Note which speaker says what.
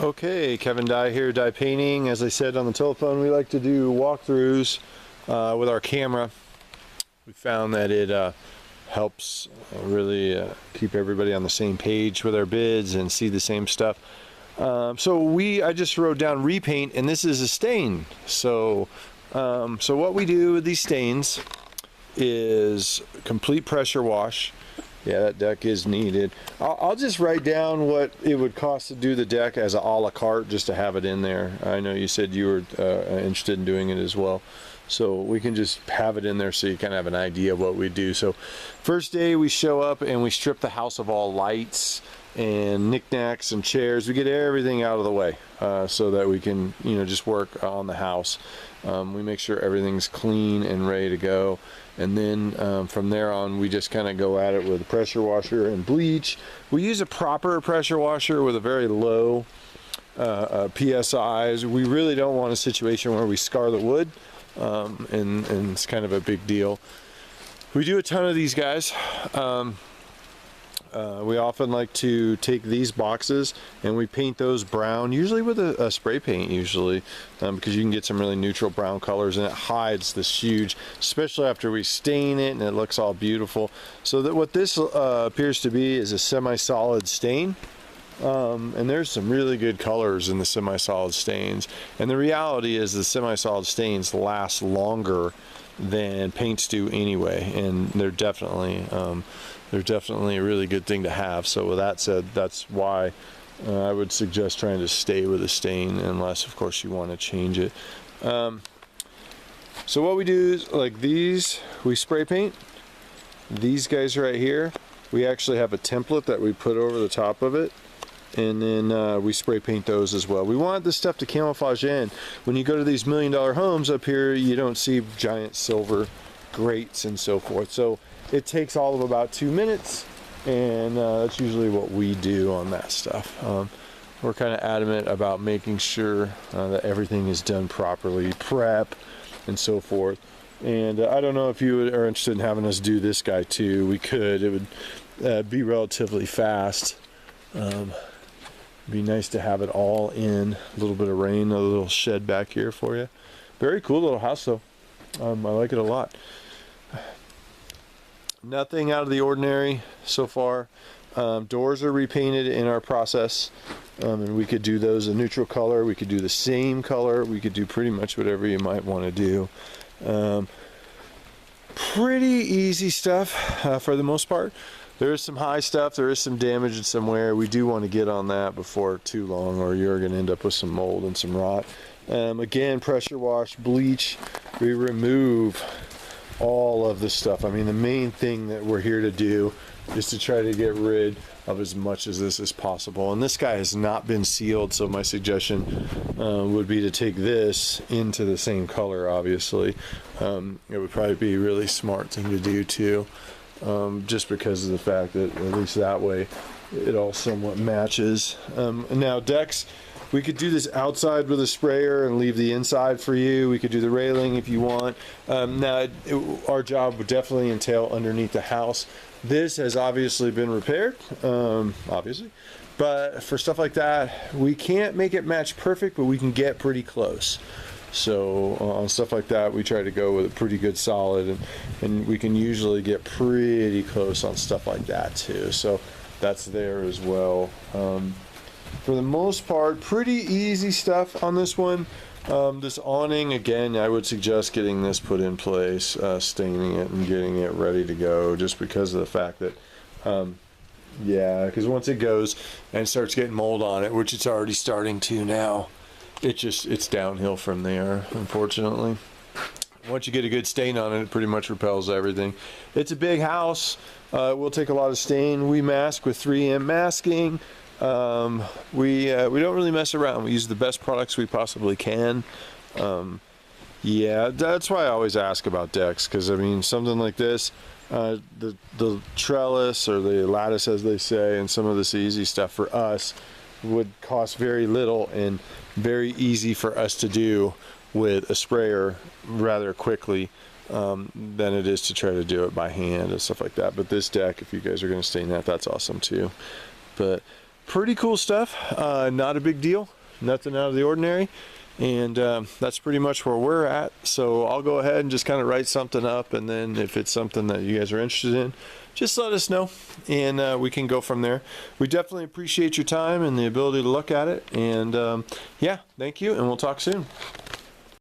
Speaker 1: Okay, Kevin Dye here, Dye Painting. As I said on the telephone, we like to do walkthroughs with our camera. We found that it helps really keep everybody on the same page with our bids and see the same stuff. I just wrote down repaint, and this is a stain. So what we do with these stains is complete pressure wash. Yeah, that deck is needed. I'll just write down what it would cost to do the deck as a la carte, just to have it in there. I know you said you were interested in doing it as well. So we can just have it in there so you kind of have an idea of what we do. So first day we show up and we strip the house of all lights and knickknacks and chairs. We get everything out of the way so that we can, just work on the house. We make sure everything's clean and ready to go. And then from there on, we just kind of go at it with a pressure washer and bleach. We use a proper pressure washer with a very low PSIs. We really don't want a situation where we scar the wood, and it's kind of a big deal. We do a ton of these guys. We often like to take these boxes and we paint those brown, usually with a spray paint, because you can get some really neutral brown colors, and it hides this huge, especially after we stain it and it looks all beautiful. So that what this appears to be is a semi-solid stain. And there's some really good colors in the semi-solid stains, and the reality is the semi-solid stains last longer than paints do anyway, and they're definitely a really good thing to have. So with that said, that's why I would suggest trying to stay with a stain, unless of course you want to change it. So what we do is, like these, we spray paint. These guys right here, we actually have a template that we put over the top of it, and then we spray paint those as well. We want this stuff to camouflage in. When you go to these $1 million homes up here, you don't see giant silver grates and so forth. So it takes all of about 2 minutes, and that's usually what we do on that stuff. We're kind of adamant about making sure that everything is done properly, prep and so forth. And I don't know if you are interested in having us do this guy too. We could. It would be relatively fast. Be nice to have it all in. A little bit of rain, a little shed back here for you. Very cool little house though. I like it a lot. Nothing out of the ordinary so far. Doors are repainted in our process, and we could do those a neutral color. We could do the same color. We could do pretty much whatever you might want to do. Pretty easy stuff for the most part. There is some high stuff, there is some damage in somewhere. We do want to get on that before too long, or you're going to end up with some mold and some rot. Again, pressure wash, bleach. We remove all of this stuff. I mean, the main thing that we're here to do is to try to get rid of as much of this as possible. And this guy has not been sealed, so my suggestion would be to take this into the same color, obviously. It would probably be a really smart thing to do too. Just because of the fact that at least that way it all somewhat matches. Now decks, we could do this outside with a sprayer and leave the inside for you. We could do the railing if you want. Our job would definitely entail underneath the house. This has obviously been repaired, obviously, but for stuff like that, we can't make it match perfect, but we can get pretty close. So on stuff like that, we try to go with a pretty good solid, and we can usually get pretty close on stuff like that too. So that's there as well. For the most part, pretty easy stuff on this one. This awning, again, I would suggest getting this put in place, staining it and getting it ready to go, just because of the fact that because once it goes and starts getting mold on it, which it's already starting to now, it's downhill from there, unfortunately. Once you get a good stain on it, it pretty much repels everything. It's a big house. We'll take a lot of stain. We mask with 3M masking. We don't really mess around. We use the best products we possibly can. That's why I always ask about decks, because I mean, something like this, the trellis or the lattice, as they say, and some of this easy stuff for us would cost very little and very easy for us to do with a sprayer rather quickly than it is to try to do it by hand and stuff like that. But this deck, if you guys are going to stain that, that's awesome too. But pretty cool stuff. Not a big deal, nothing out of the ordinary. And that's pretty much where we're at. So I'll go ahead and just kind of write something up, and then if it's something that you guys are interested in, just let us know, and we can go from there. We definitely appreciate your time and the ability to look at it. And yeah, thank you, and we'll talk soon.